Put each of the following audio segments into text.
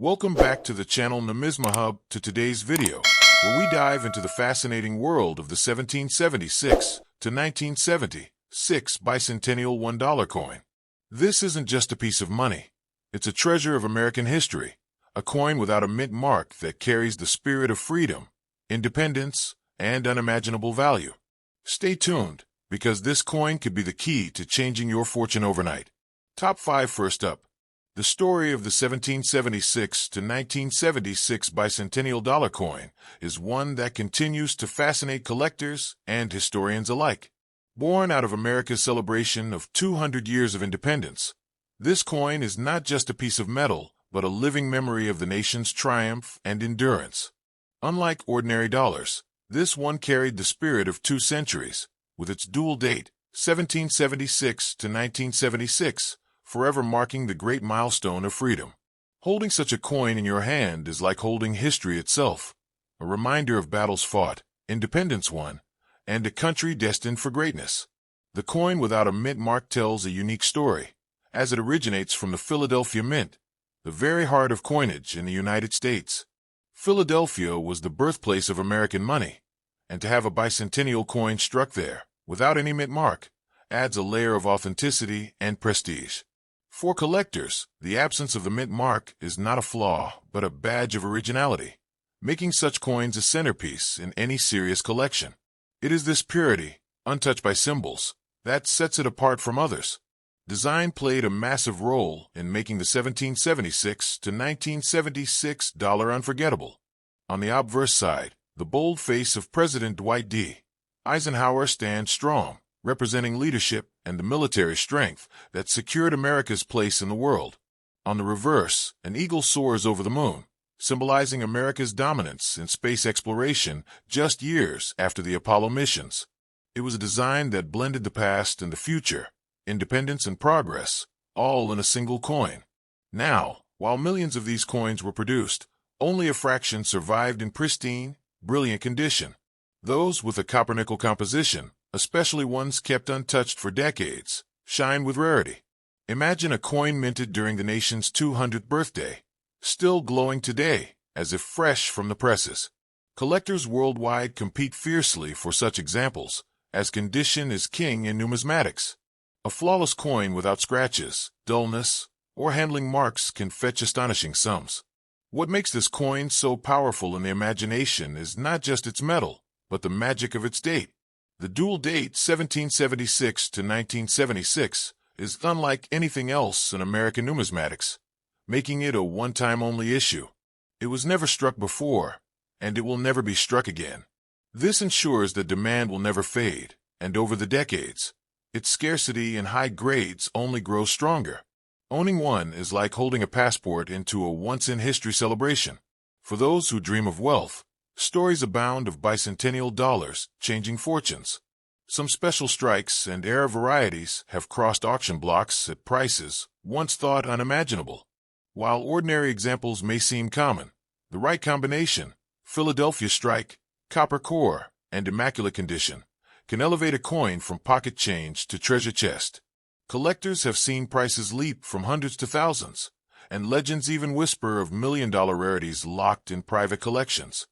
Welcome back to the channel Numisma Hub to today's video, where we dive into the fascinating world of the 1776 to 1976 Bicentennial $1 coin. This isn't just a piece of money. It's a treasure of American history, a coin without a mint mark that carries the spirit of freedom, independence, and unimaginable value. Stay tuned, because this coin could be the key to changing your fortune overnight. Top 5 first up. The story of the 1776 to 1976 Bicentennial dollar coin is one that continues to fascinate collectors and historians alike. Born out of America's celebration of 200 years of independence, this coin is not just a piece of metal, but a living memory of the nation's triumph and endurance. Unlike ordinary dollars, this one carried the spirit of 2 centuries, with its dual date, 1776 to 1976, forever marking the great milestone of freedom. Holding such a coin in your hand is like holding history itself, a reminder of battles fought, independence won, and a country destined for greatness. The coin without a mint mark tells a unique story, as it originates from the Philadelphia Mint, the very heart of coinage in the United States. Philadelphia was the birthplace of American money, and to have a bicentennial coin struck there, without any mint mark, adds a layer of authenticity and prestige. For collectors, the absence of the mint mark is not a flaw, but a badge of originality, making such coins a centerpiece in any serious collection. It is this purity, untouched by symbols, that sets it apart from others. Design played a massive role in making the 1776 to 1976 dollar unforgettable. On the obverse side, the bold face of President Dwight D. Eisenhower stands strong, representing leadership and the military strength that secured America's place in the world. On the reverse, an eagle soars over the moon, symbolizing America's dominance in space exploration just years after the Apollo missions. It was a design that blended the past and the future, independence and progress, all in a single coin. Now, while millions of these coins were produced, only a fraction survived in pristine, brilliant condition. Those with a copper-nickel composition, especially ones kept untouched for decades, shine with rarity. Imagine a coin minted during the nation's 200th birthday, still glowing today, as if fresh from the presses. Collectors worldwide compete fiercely for such examples, as condition is king in numismatics. A flawless coin without scratches, dullness, or handling marks can fetch astonishing sums. What makes this coin so powerful in the imagination is not just its metal, but the magic of its date. The dual date 1776 to 1976 is unlike anything else in American numismatics, making it a one-time only issue. It was never struck before, and it will never be struck again. This ensures that demand will never fade, and over the decades, its scarcity and high grades only grow stronger. Owning one is like holding a passport into a once-in-history celebration. For those who dream of wealth, stories abound of bicentennial dollars changing fortunes. Some special strikes and rare varieties have crossed auction blocks at prices once thought unimaginable. While ordinary examples may seem common, the right combination, Philadelphia strike, copper core, and immaculate condition, can elevate a coin from pocket change to treasure chest. Collectors have seen prices leap from hundreds to thousands, and legends even whisper of million-dollar rarities locked in private collections.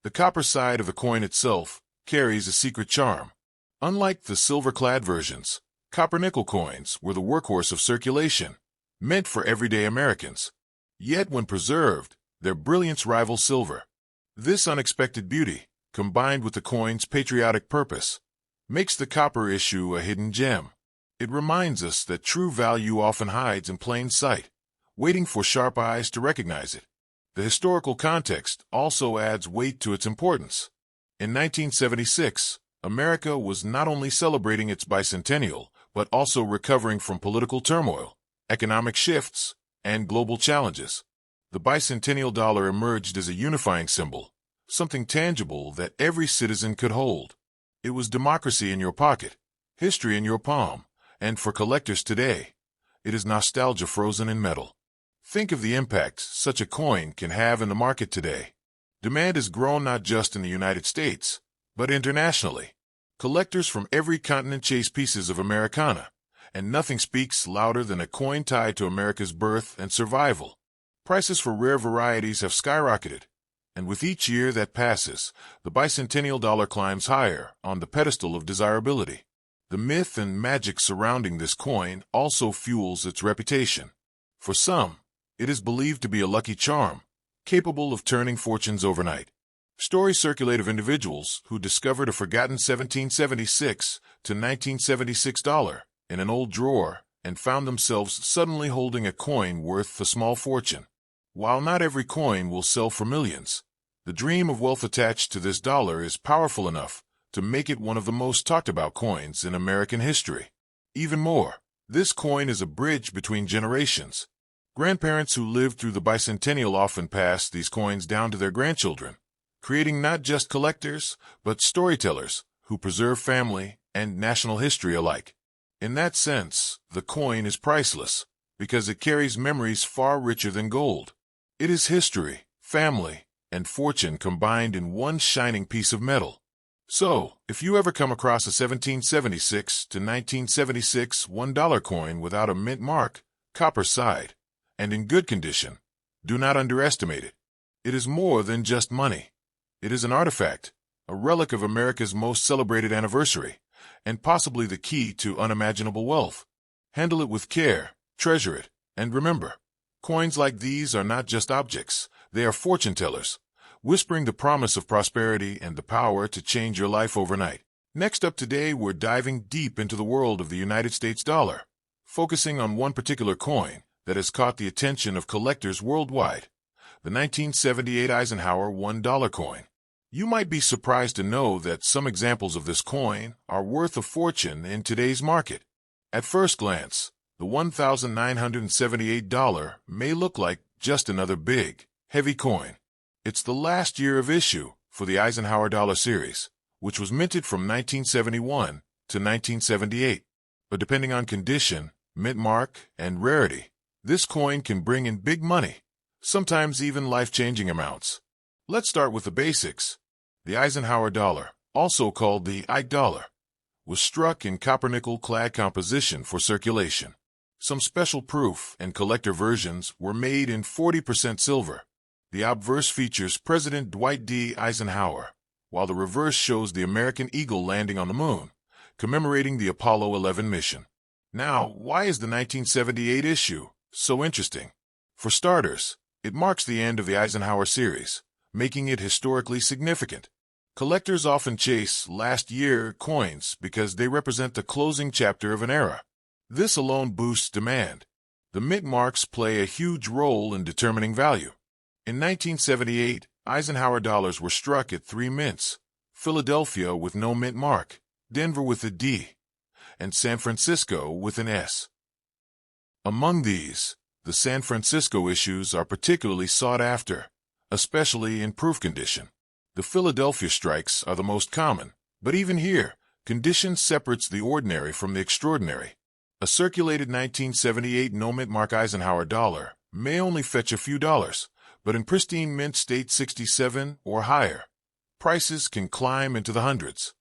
The copper side of the coin itself carries a secret charm. Unlike the silver-clad versions, copper-nickel coins were the workhorse of circulation, meant for everyday Americans. Yet when preserved, their brilliance rivals silver. This unexpected beauty, combined with the coin's patriotic purpose, makes the copper issue a hidden gem. It reminds us that true value often hides in plain sight, waiting for sharp eyes to recognize it. The historical context also adds weight to its importance. In 1976, America was not only celebrating its bicentennial, but also recovering from political turmoil, economic shifts, and global challenges. The bicentennial dollar emerged as a unifying symbol, something tangible that every citizen could hold. It was democracy in your pocket, history in your palm, and for collectors today, it is nostalgia frozen in metal. Think of the impact such a coin can have in the market today. Demand has grown not just in the United States, but internationally. Collectors from every continent chase pieces of Americana, and nothing speaks louder than a coin tied to America's birth and survival. Prices for rare varieties have skyrocketed, and with each year that passes, the bicentennial dollar climbs higher on the pedestal of desirability. The myth and magic surrounding this coin also fuels its reputation. For some, it is believed to be a lucky charm, capable of turning fortunes overnight. Stories circulate of individuals who discovered a forgotten 1776 to 1976 dollar in an old drawer and found themselves suddenly holding a coin worth a small fortune. While not every coin will sell for millions, the dream of wealth attached to this dollar is powerful enough to make it one of the most talked about coins in American history. Even more, this coin is a bridge between generations. Grandparents who lived through the bicentennial often pass these coins down to their grandchildren, creating not just collectors, but storytellers who preserve family and national history alike. In that sense, the coin is priceless because it carries memories far richer than gold. It is history, family, and fortune combined in one shining piece of metal. So, if you ever come across a 1776 to 1976 $1 coin without a mint mark, copper side, and in good condition, do not underestimate it. It is more than just money. It is an artifact, a relic of America's most celebrated anniversary, and possibly the key to unimaginable wealth. Handle it with care, treasure it, and remember, coins like these are not just objects, they are fortune tellers, whispering the promise of prosperity and the power to change your life overnight. Next up today, we're diving deep into the world of the United States dollar, focusing on one particular coin that has caught the attention of collectors worldwide, the 1978 Eisenhower $1 coin. You might be surprised to know that some examples of this coin are worth a fortune in today's market. At first glance, the $1,978 may look like just another big, heavy coin. It's the last year of issue for the Eisenhower dollar series, which was minted from 1971 to 1978. But depending on condition, mint mark, and rarity, this coin can bring in big money, sometimes even life-changing amounts. Let's start with the basics. The Eisenhower dollar, also called the Ike dollar, was struck in copper-nickel-clad composition for circulation. Some special proof and collector versions were made in 40% silver. The obverse features President Dwight D. Eisenhower, while the reverse shows the American eagle landing on the moon, commemorating the Apollo 11 mission. Now, why is the 1978 issue so interesting? For starters, it marks the end of the Eisenhower series, making it historically significant. Collectors often chase last-year coins because they represent the closing chapter of an era. This alone boosts demand. The mint marks play a huge role in determining value. In 1978, Eisenhower dollars were struck at 3 mints: Philadelphia with no mint mark, Denver with a D, and San Francisco with an S. Among these, the San Francisco issues are particularly sought after, especially in proof condition. The Philadelphia strikes are the most common, but even here, condition separates the ordinary from the extraordinary. A circulated 1978 no-mint mark Eisenhower dollar may only fetch a few dollars, but in pristine mint state 67 or higher, prices can climb into the hundreds.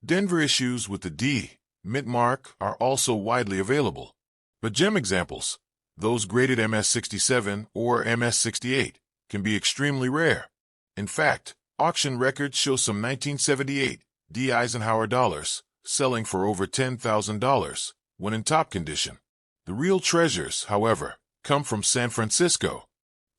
Denver issues with the D mint mark are also widely available, but gem examples, those graded MS-67 or MS-68, can be extremely rare. In fact, auction records show some 1978 D Eisenhower dollars selling for over $10,000 when in top condition. The real treasures, however, come from San Francisco.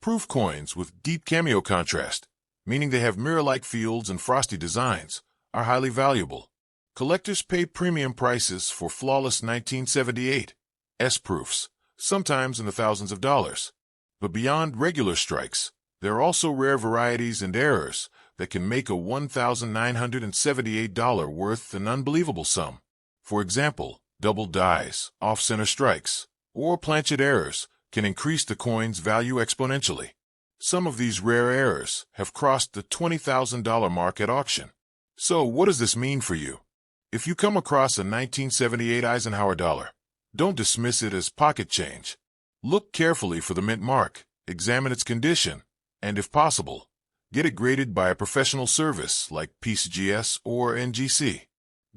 Proof coins with deep cameo contrast, meaning they have mirror-like fields and frosty designs, are highly valuable. Collectors pay premium prices for flawless 1978 S-proofs, sometimes in the thousands of dollars. But beyond regular strikes, there are also rare varieties and errors that can make a $1,978 worth an unbelievable sum. For example, double dies, off-center strikes, or planchet errors can increase the coin's value exponentially. Some of these rare errors have crossed the $20,000 mark at auction. So what does this mean for you? If you come across a 1978 Eisenhower dollar, don't dismiss it as pocket change. Look carefully for the mint mark, examine its condition, and if possible, get it graded by a professional service like PCGS or NGC.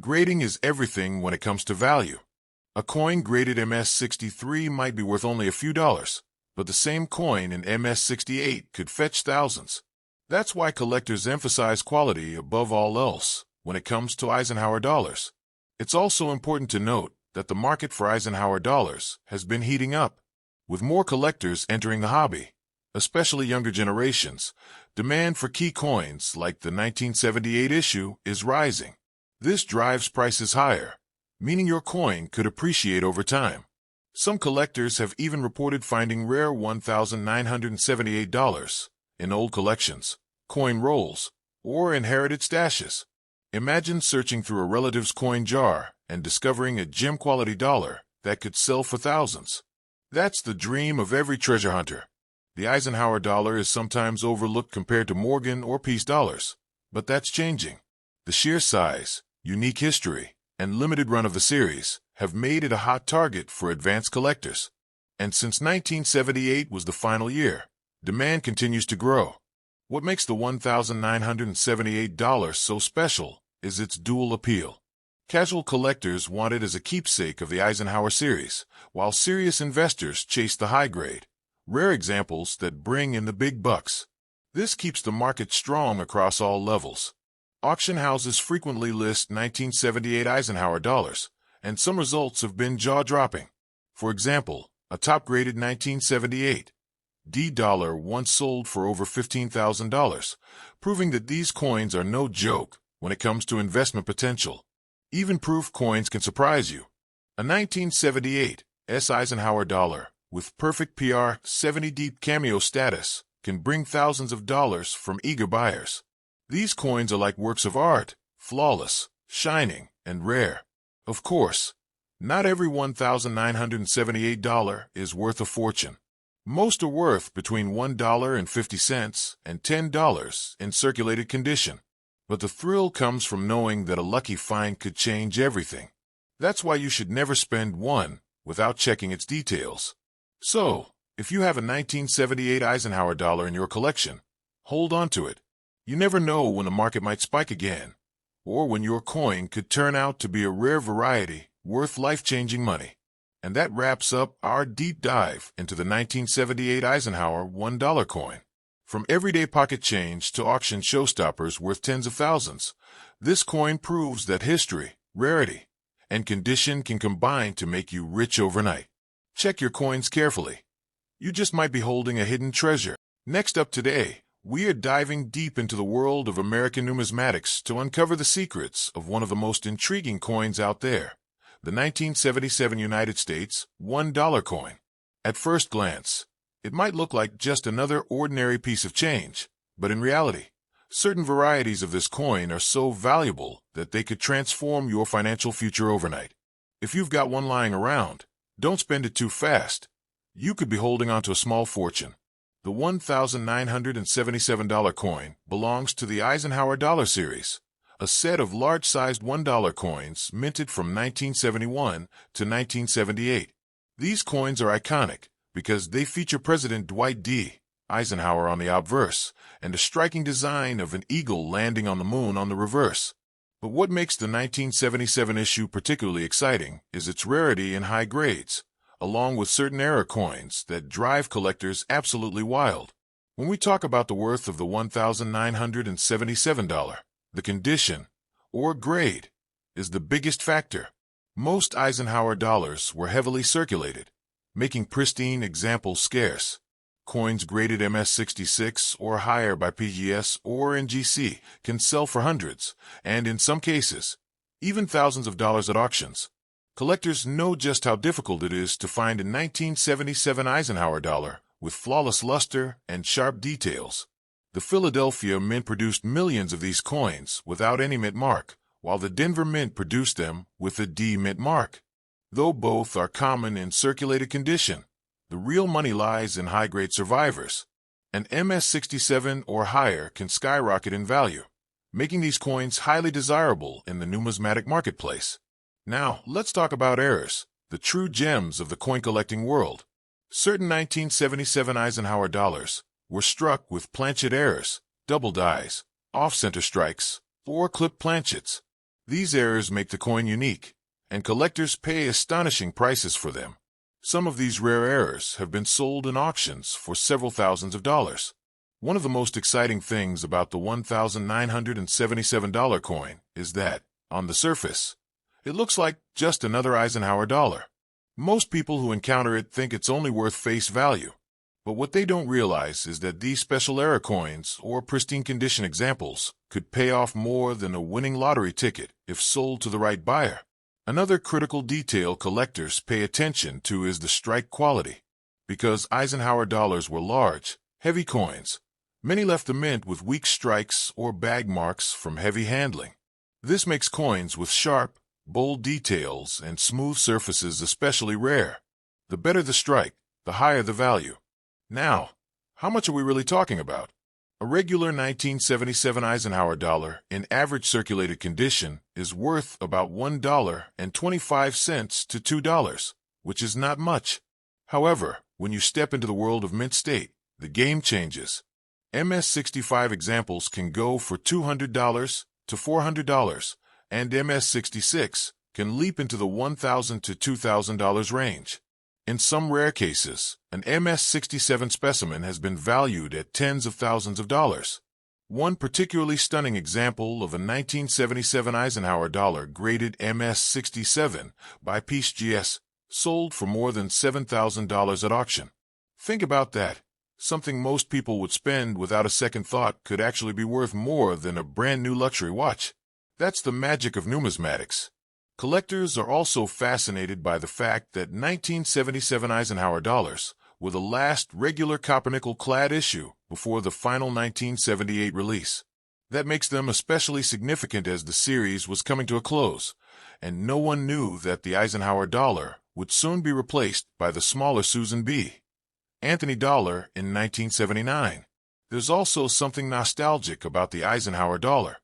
Grading is everything when it comes to value. A coin graded MS-63 might be worth only a few dollars, but the same coin in MS-68 could fetch thousands. That's why collectors emphasize quality above all else when it comes to Eisenhower dollars. It's also important to note that the market for Eisenhower dollars has been heating up. With more collectors entering the hobby, especially younger generations, demand for key coins like the 1978 issue is rising. This drives prices higher, meaning your coin could appreciate over time. Some collectors have even reported finding rare $1,978 in old collections, coin rolls, or inherited stashes. Imagine searching through a relative's coin jar and discovering a gem-quality dollar that could sell for thousands. That's the dream of every treasure hunter. The Eisenhower dollar is sometimes overlooked compared to Morgan or Peace dollars, but that's changing. The sheer size, unique history, and limited run of the series have made it a hot target for advanced collectors. And since 1978 was the final year, demand continues to grow. What makes the $1,978 so special is its dual appeal. Casual collectors want it as a keepsake of the Eisenhower series, while serious investors chase the high-grade, rare examples that bring in the big bucks. This keeps the market strong across all levels. Auction houses frequently list 1978 Eisenhower dollars, and some results have been jaw-dropping. For example, a top-graded 1978 D dollar once sold for over $15,000, proving that these coins are no joke when it comes to investment potential. Even proof coins can surprise you. A 1978 S Eisenhower dollar with perfect PR 70 deep cameo status can bring thousands of dollars from eager buyers. These coins are like works of art, flawless, shining, and rare. Of course, not every $1,978 is worth a fortune. Most are worth between $1.50 and $10 in circulated condition. But the thrill comes from knowing that a lucky find could change everything. That's why you should never spend one without checking its details. So, if you have a 1978 Eisenhower dollar in your collection, hold on to it. You never know when the market might spike again, or when your coin could turn out to be a rare variety worth life-changing money. And that wraps up our deep dive into the 1978 Eisenhower $1 coin. From everyday pocket change to auction showstoppers worth tens of thousands, this coin proves that history, rarity, and condition can combine to make you rich overnight. Check your coins carefully. You just might be holding a hidden treasure. Next up today, we are diving deep into the world of American numismatics to uncover the secrets of one of the most intriguing coins out there, the 1977 United States $1 coin. At first glance, it might look like just another ordinary piece of change, but in reality, certain varieties of this coin are so valuable that they could transform your financial future overnight. If you've got one lying around, don't spend it too fast. You could be holding on to a small fortune. The $1,977 coin belongs to the Eisenhower dollar series, a set of large-sized $1 coins minted from 1971 to 1978. These coins are iconic because they feature President Dwight D. Eisenhower on the obverse and a striking design of an eagle landing on the moon on the reverse. But what makes the 1977 issue particularly exciting is its rarity and high grades, along with certain era coins that drive collectors absolutely wild. When we talk about the worth of the $1,977, the condition, or grade, is the biggest factor. Most Eisenhower dollars were heavily circulated, making pristine examples scarce. Coins graded MS-66 or higher by PGS or NGC can sell for hundreds, and in some cases, even thousands of dollars at auctions. Collectors know just how difficult it is to find a 1977 Eisenhower dollar with flawless luster and sharp details. The Philadelphia Mint produced millions of these coins without any mint mark, while the Denver Mint produced them with a D mint mark. Though both are common in circulated condition, the real money lies in high-grade survivors. An MS-67 or higher can skyrocket in value, making these coins highly desirable in the numismatic marketplace. Now, let's talk about errors, the true gems of the coin-collecting world. Certain 1977 Eisenhower dollars were struck with planchet errors, double dies, off-center strikes, or clipped planchets. These errors make the coin unique, and collectors pay astonishing prices for them. Some of these rare errors have been sold in auctions for several thousands of dollars. One of the most exciting things about the $1,977 coin is that, on the surface, it looks like just another Eisenhower dollar. Most people who encounter it think it's only worth face value. But what they don't realize is that these special era coins or pristine condition examples could pay off more than a winning lottery ticket if sold to the right buyer. Another critical detail collectors pay attention to is the strike quality. Because Eisenhower dollars were large, heavy coins, many left the mint with weak strikes or bag marks from heavy handling. This makes coins with sharp, bold details and smooth surfaces especially rare. The better the strike, the higher the value. Now, how much are we really talking about? A regular 1977 Eisenhower dollar in average circulated condition is worth about $1.25 to $2, which is not much. However, when you step into the world of mint state, the game changes. MS-65 examples can go for $200 to $400, and MS-66 can leap into the $1,000 to $2,000 range. In some rare cases, an MS-67 specimen has been valued at tens of thousands of dollars. One particularly stunning example of a 1977 Eisenhower dollar graded MS-67 by PCGS sold for more than $7,000 at auction. Think about that. Something most people would spend without a second thought could actually be worth more than a brand new luxury watch. That's the magic of numismatics. Collectors are also fascinated by the fact that 1977 Eisenhower dollars were the last regular copper-nickel-clad issue before the final 1978 release. That makes them especially significant as the series was coming to a close, and no one knew that the Eisenhower dollar would soon be replaced by the smaller Susan B. Anthony dollar in 1979. There's also something nostalgic about the Eisenhower dollar.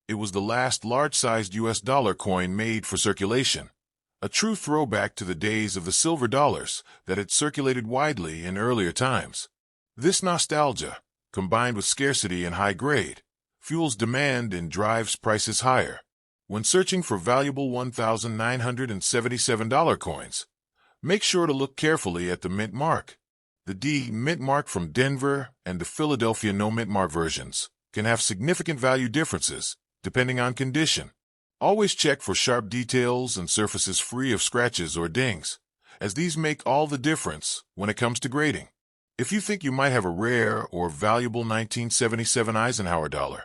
It was the last large-sized U.S. dollar coin made for circulation, a true throwback to the days of the silver dollars that had circulated widely in earlier times. This nostalgia, combined with scarcity and high grade, fuels demand and drives prices higher. When searching for valuable $1,977 coins, make sure to look carefully at the mint mark. The D mint mark from Denver and the Philadelphia no mint mark versions can have significant value differences depending on condition. Always check for sharp details and surfaces free of scratches or dings, as these make all the difference when it comes to grading. If you think you might have a rare or valuable 1977 Eisenhower dollar,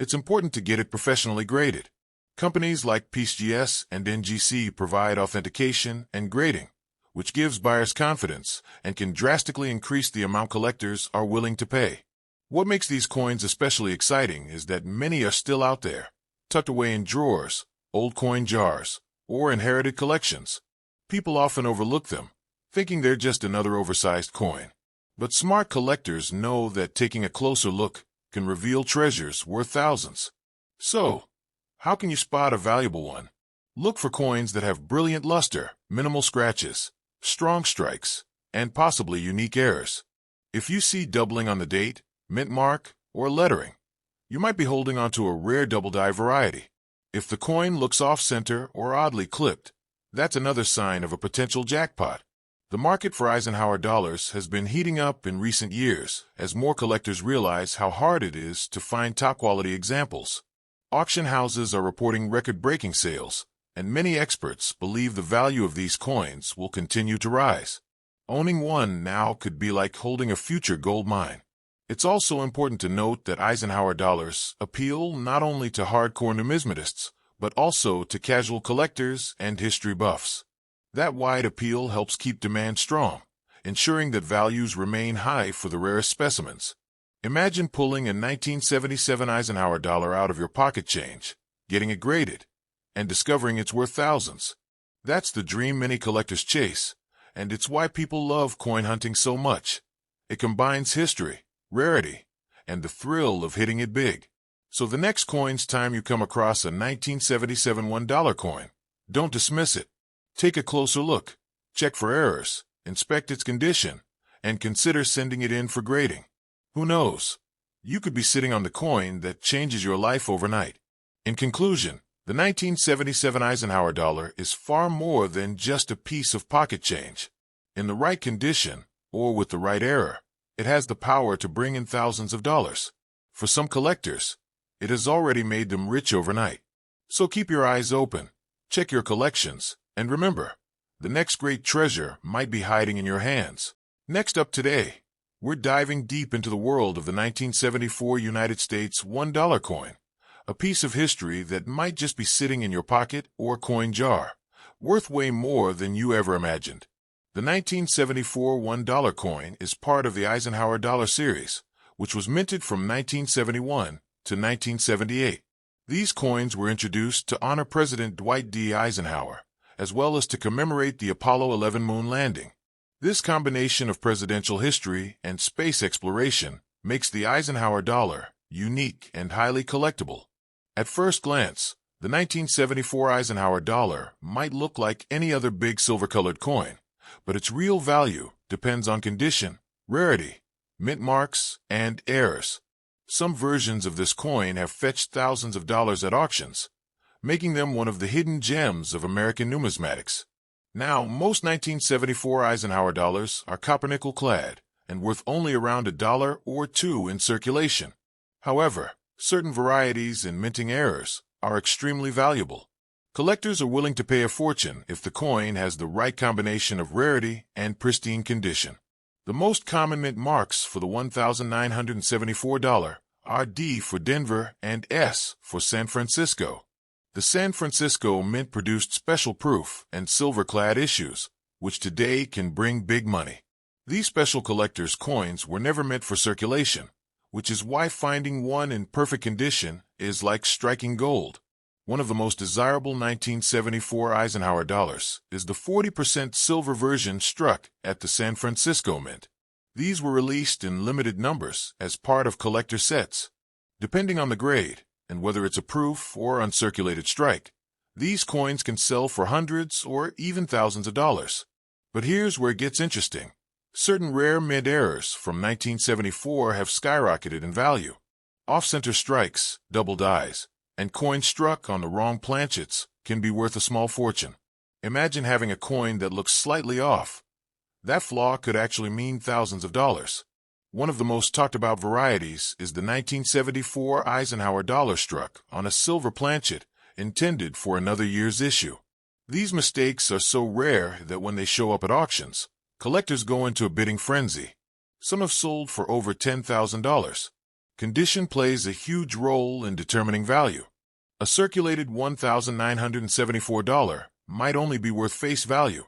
it's important to get it professionally graded. Companies like PCGS and NGC provide authentication and grading, which gives buyers confidence and can drastically increase the amount collectors are willing to pay. What makes these coins especially exciting is that many are still out there, tucked away in drawers, old coin jars, or inherited collections. People often overlook them, thinking they're just another oversized coin. But smart collectors know that taking a closer look can reveal treasures worth thousands. So, how can you spot a valuable one? Look for coins that have brilliant luster, minimal scratches, strong strikes, and possibly unique errors. If you see doubling on the date, mint mark, or lettering, you might be holding onto a rare double-die variety. If the coin looks off-center or oddly clipped, that's another sign of a potential jackpot. The market for Eisenhower dollars has been heating up in recent years as more collectors realize how hard it is to find top-quality examples. Auction houses are reporting record-breaking sales, and many experts believe the value of these coins will continue to rise. Owning one now could be like holding a future gold mine. It's also important to note that Eisenhower dollars appeal not only to hardcore numismatists, but also to casual collectors and history buffs. That wide appeal helps keep demand strong, ensuring that values remain high for the rarest specimens. Imagine pulling a 1977 Eisenhower dollar out of your pocket change, getting it graded, and discovering it's worth thousands. That's the dream many collectors chase, and it's why people love coin hunting so much. It combines history, rarity, and the thrill of hitting it big. So the next coin's time you come across a 1977 $1 coin, don't dismiss it. Take a closer look, check for errors, inspect its condition, and consider sending it in for grading. Who knows? You could be sitting on the coin that changes your life overnight. In conclusion, the 1977 Eisenhower dollar is far more than just a piece of pocket change. In the right condition, or with the right error, it has the power to bring in thousands of dollars. For some collectors, it has already made them rich overnight. So keep your eyes open, check your collections, and remember, the next great treasure might be hiding in your hands. Next up today, we're diving deep into the world of the 1974 United States $1 coin, a piece of history that might just be sitting in your pocket or coin jar, worth way more than you ever imagined. The 1974 $1 coin is part of the Eisenhower dollar series, which was minted from 1971 to 1978. These coins were introduced to honor President Dwight D. Eisenhower, as well as to commemorate the Apollo 11 moon landing. This combination of presidential history and space exploration makes the Eisenhower dollar unique and highly collectible. At first glance, the 1974 Eisenhower dollar might look like any other big silver-colored coin, but its real value depends on condition, rarity, mint marks, and errors. Some versions of this coin have fetched thousands of dollars at auctions, making them one of the hidden gems of American numismatics. Now, most 1974 Eisenhower dollars are copper-nickel clad and worth only around $1 or $2 in circulation. However, certain varieties and minting errors are extremely valuable. Collectors are willing to pay a fortune if the coin has the right combination of rarity and pristine condition. The most common mint marks for the $1,974 are D for Denver and S for San Francisco. The San Francisco Mint produced special proof and silver-clad issues, which today can bring big money. These special collectors' coins were never meant for circulation, which is why finding one in perfect condition is like striking gold. One of the most desirable 1974 Eisenhower dollars is the 40% silver version struck at the San Francisco Mint. These were released in limited numbers as part of collector sets. Depending on the grade, and whether it's a proof or uncirculated strike, these coins can sell for hundreds or even thousands of dollars. But here's where it gets interesting. Certain rare mint errors from 1974 have skyrocketed in value. Off-center strikes, double dies, and coins struck on the wrong planchets can be worth a small fortune. Imagine having a coin that looks slightly off. That flaw could actually mean thousands of dollars. One of the most talked about varieties is the 1974 Eisenhower dollar struck on a silver planchet intended for another year's issue. These mistakes are so rare that when they show up at auctions, collectors go into a bidding frenzy. Some have sold for over $10,000. Condition plays a huge role in determining value. A circulated $1,974 might only be worth face value,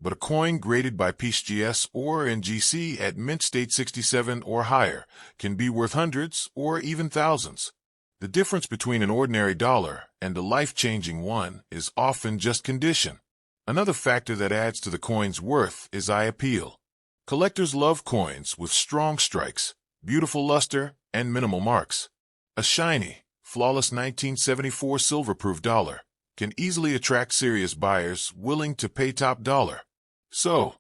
but a coin graded by PCGS or NGC at mint state 67 or higher can be worth hundreds or even thousands. The difference between an ordinary dollar and a life-changing one is often just condition. Another factor that adds to the coin's worth is eye appeal. Collectors love coins with strong strikes, beautiful luster, and minimal marks. A shiny, flawless 1974 silver-proof dollar can easily attract serious buyers willing to pay top dollar. So,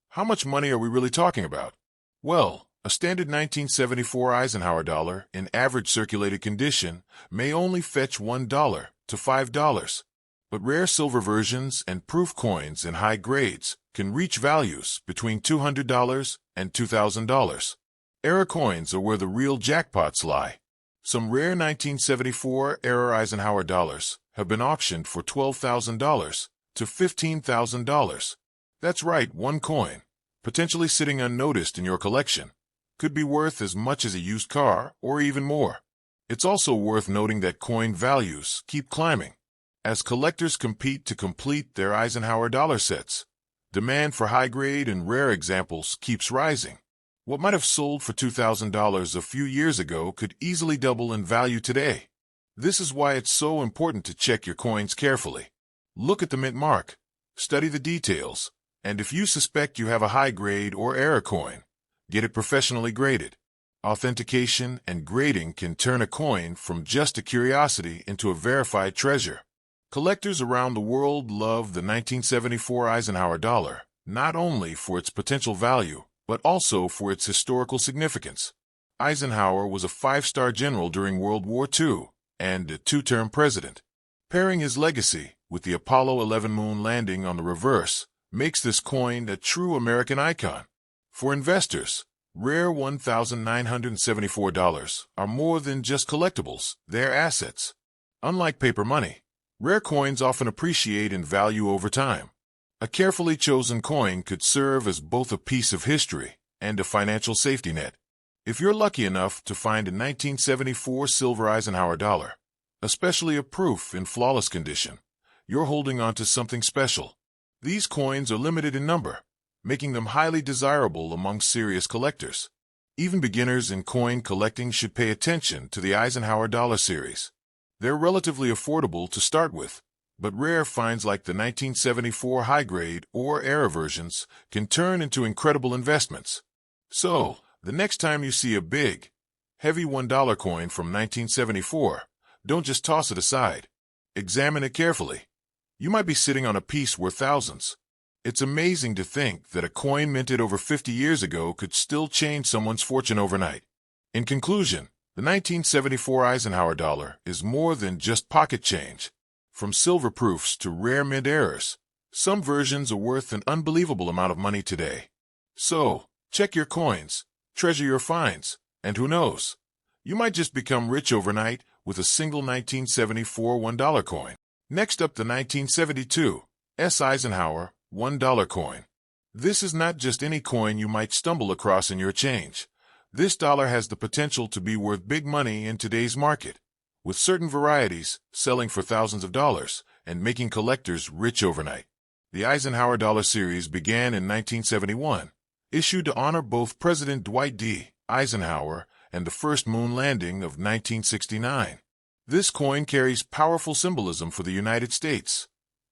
how much money are we really talking about? Well, a standard 1974 Eisenhower dollar in average circulated condition may only fetch $1 to $5, but rare silver versions and proof coins in high grades can reach values between $200 and $2,000. Error coins are where the real jackpots lie. Some rare 1974 error Eisenhower dollars have been auctioned for $12,000 to $15,000. That's right, one coin, potentially sitting unnoticed in your collection, could be worth as much as a used car or even more. It's also worth noting that coin values keep climbing. As collectors compete to complete their Eisenhower dollar sets, demand for high-grade and rare examples keeps rising. What might have sold for $2,000 a few years ago could easily double in value today. This is why it's so important to check your coins carefully. Look at the mint mark, study the details, and if you suspect you have a high-grade or error coin, get it professionally graded. Authentication and grading can turn a coin from just a curiosity into a verified treasure. Collectors around the world love the 1974 Eisenhower dollar, not only for its potential value, but also for its historical significance. Eisenhower was a five-star general during World War II and a two-term president. Pairing his legacy with the Apollo 11 moon landing on the reverse, makes this coin a true American icon. For investors, rare $1,974 are more than just collectibles, they're assets. Unlike paper money, rare coins often appreciate in value over time. A carefully chosen coin could serve as both a piece of history and a financial safety net. If you're lucky enough to find a 1974 silver Eisenhower dollar, especially a proof in flawless condition, you're holding on to something special. These coins are limited in number, making them highly desirable among serious collectors. Even beginners in coin collecting should pay attention to the Eisenhower dollar series. They're relatively affordable to start with, but rare finds like the 1974 high-grade or era versions can turn into incredible investments. So, the next time you see a big, heavy $1 coin from 1974, don't just toss it aside. Examine it carefully. You might be sitting on a piece worth thousands. It's amazing to think that a coin minted over 50 years ago could still change someone's fortune overnight. In conclusion, the 1974 Eisenhower dollar is more than just pocket change. From silver proofs to rare mint errors, some versions are worth an unbelievable amount of money today. So, check your coins, treasure your finds, and who knows, you might just become rich overnight with a single 1974 $1 coin. Next up, the 1972 S. Eisenhower $1 coin. This is not just any coin you might stumble across in your change. This dollar has the potential to be worth big money in today's market, with certain varieties selling for thousands of dollars and making collectors rich overnight. The Eisenhower dollar series began in 1971, issued to honor both President Dwight D. Eisenhower and the first moon landing of 1969. This coin carries powerful symbolism for the United States.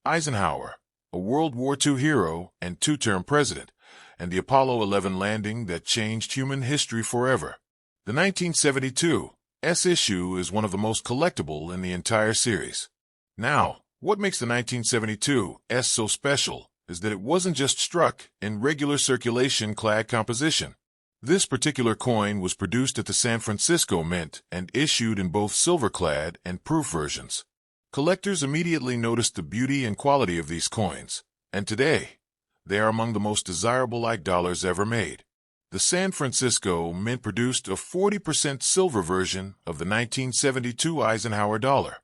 Eisenhower, a World War II hero and two-term president, and the Apollo 11 landing that changed human history forever. The 1972 S issue is one of the most collectible in the entire series. Now, what makes the 1972 S so special is that it wasn't just struck in regular circulation clad composition. This particular coin was produced at the San Francisco Mint and issued in both silver-clad and proof versions. Collectors immediately noticed the beauty and quality of these coins, and today, they are among the most desirable like dollars ever made. The San Francisco Mint produced a 40% silver version of the 1972 Eisenhower dollar.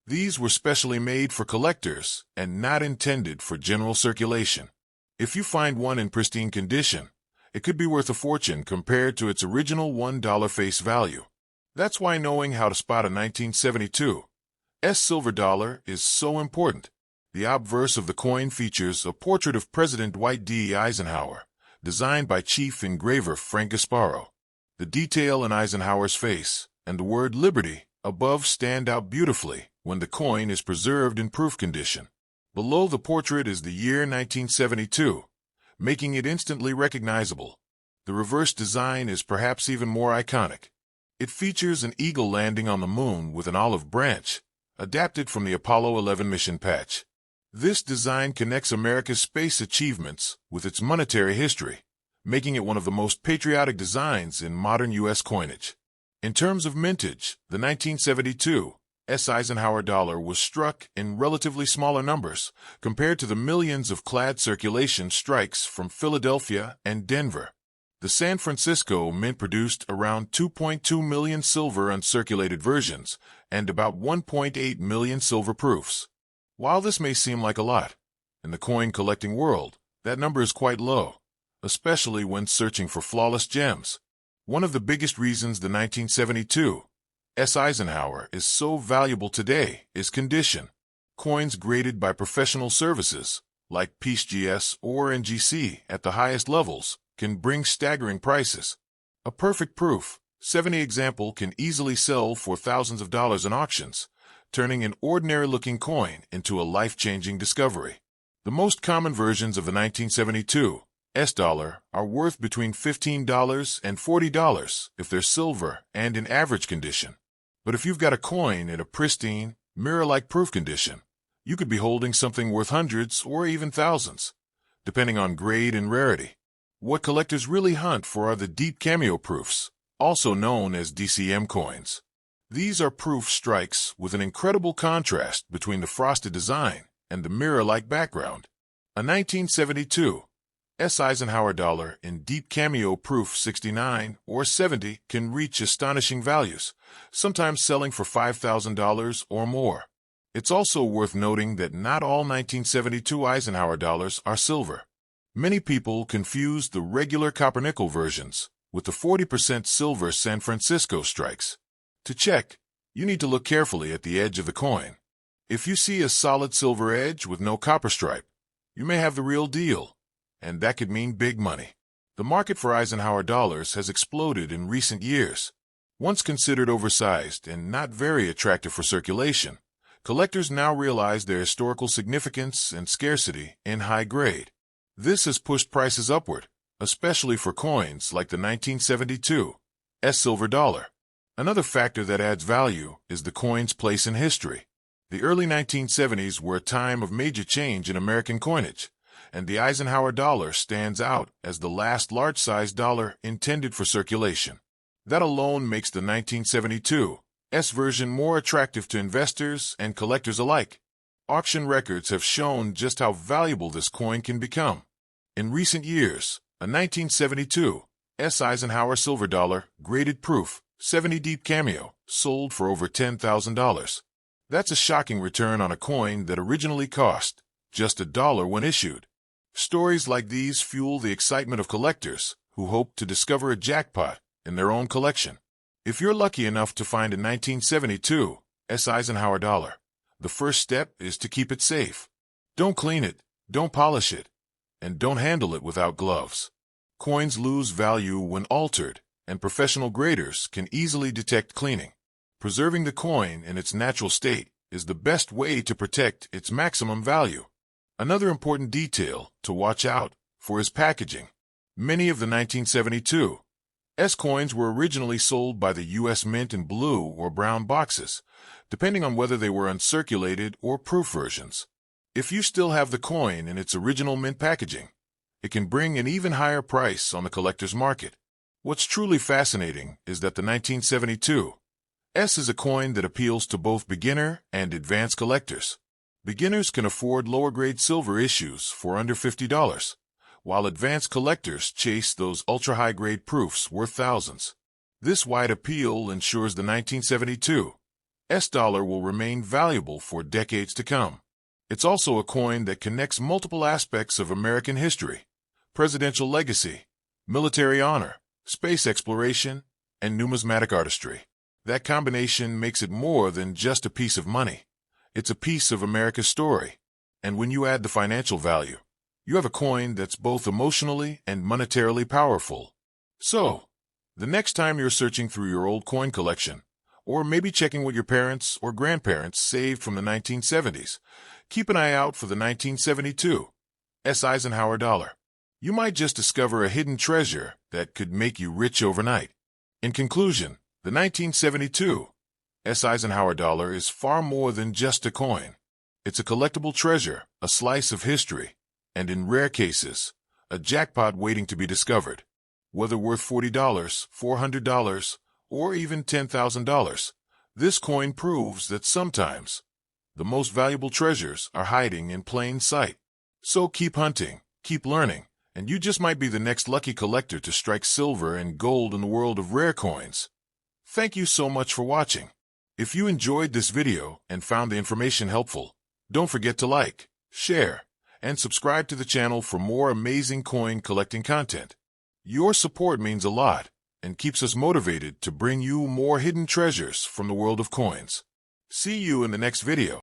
These were specially made for collectors and not intended for general circulation. If you find one in pristine condition, it could be worth a fortune compared to its original $1 face value. That's why knowing how to spot a 1972 S silver dollar is so important. The obverse of the coin features a portrait of President Dwight D. Eisenhower, designed by Chief Engraver Frank Gasparo. The detail in Eisenhower's face and the word Liberty above stand out beautifully when the coin is preserved in proof condition. Below the portrait is the year 1972, making it instantly recognizable. The reverse design is perhaps even more iconic. It features an eagle landing on the moon with an olive branch, adapted from the Apollo 11 mission patch. This design connects America's space achievements with its monetary history, making it one of the most patriotic designs in modern U.S. coinage. In terms of mintage, the 1972 S. Eisenhower dollar was struck in relatively smaller numbers compared to the millions of clad circulation strikes from Philadelphia and Denver. The San Francisco Mint produced around 2.2 million silver uncirculated versions and about 1.8 million silver proofs. While this may seem like a lot, in the coin collecting world, that number is quite low, especially when searching for flawless gems. One of the biggest reasons the 1972 S. Eisenhower is so valuable today is condition. Coins graded by professional services, like PGS or NGC at the highest levels, can bring staggering prices. A perfect proof, 70 example can easily sell for thousands of dollars in auctions, turning an ordinary-looking coin into a life-changing discovery. The most common versions of the 1972 S dollar are worth between $15 and $40 if they're silver and in average condition. But if you've got a coin in a pristine, mirror-like proof condition, you could be holding something worth hundreds or even thousands, depending on grade and rarity. What collectors really hunt for are the deep cameo proofs, also known as DCM coins. These are proof strikes with an incredible contrast between the frosted design and the mirror-like background. A 1972 Eisenhower dollar in deep cameo proof 69 or 70 can reach astonishing values, sometimes selling for $5,000 or more. It's also worth noting that not all 1972 Eisenhower dollars are silver. Many people confuse the regular copper-nickel versions with the 40% silver San Francisco strikes. To check, you need to look carefully at the edge of the coin. If you see a solid silver edge with no copper stripe, you may have the real deal, and that could mean big money. The market for Eisenhower dollars has exploded in recent years. Once considered oversized and not very attractive for circulation, collectors now realize their historical significance and scarcity in high grade. This has pushed prices upward, especially for coins like the 1972 silver dollar. Another factor that adds value is the coin's place in history. The early 1970s were a time of major change in American coinage, and the Eisenhower dollar stands out as the last large-sized dollar intended for circulation. That alone makes the 1972 version more attractive to investors and collectors alike. Auction records have shown just how valuable this coin can become. In recent years, a 1972 Eisenhower silver dollar, graded proof, 70 deep cameo, sold for over $10,000. That's a shocking return on a coin that originally cost just $1 when issued. Stories like these fuel the excitement of collectors who hope to discover a jackpot in their own collection. If you're lucky enough to find a 1972 Eisenhower dollar, the first step is to keep it safe. Don't clean it, don't polish it, and don't handle it without gloves. Coins lose value when altered, and professional graders can easily detect cleaning. Preserving the coin in its natural state is the best way to protect its maximum value. Another important detail to watch out for is packaging. Many of the 1972 coins were originally sold by the U.S. Mint in blue or brown boxes, depending on whether they were uncirculated or proof versions. If you still have the coin in its original mint packaging, it can bring an even higher price on the collector's market. What's truly fascinating is that the 1972 is a coin that appeals to both beginner and advanced collectors. Beginners can afford lower-grade silver issues for under $50, while advanced collectors chase those ultra-high-grade proofs worth thousands. This wide appeal ensures the 1972 dollar will remain valuable for decades to come. It's also a coin that connects multiple aspects of American history: presidential legacy, military honor, space exploration, and numismatic artistry. That combination makes it more than just a piece of money. It's a piece of America's story. And when you add the financial value, you have a coin that's both emotionally and monetarily powerful. So, the next time you're searching through your old coin collection, or maybe checking what your parents or grandparents saved from the 1970s, keep an eye out for the 1972 Eisenhower dollar. You might just discover a hidden treasure that could make you rich overnight. In conclusion, the 1972 Eisenhower dollar is far more than just a coin. It's a collectible treasure, a slice of history, and in rare cases, a jackpot waiting to be discovered. Whether worth $40, $400, or even $10,000, this coin proves that sometimes the most valuable treasures are hiding in plain sight. So keep hunting, keep learning, and you just might be the next lucky collector to strike silver and gold in the world of rare coins. Thank you so much for watching. If you enjoyed this video and found the information helpful, don't forget to like, share, and subscribe to the channel for more amazing coin collecting content. Your support means a lot and keeps us motivated to bring you more hidden treasures from the world of coins. See you in the next video.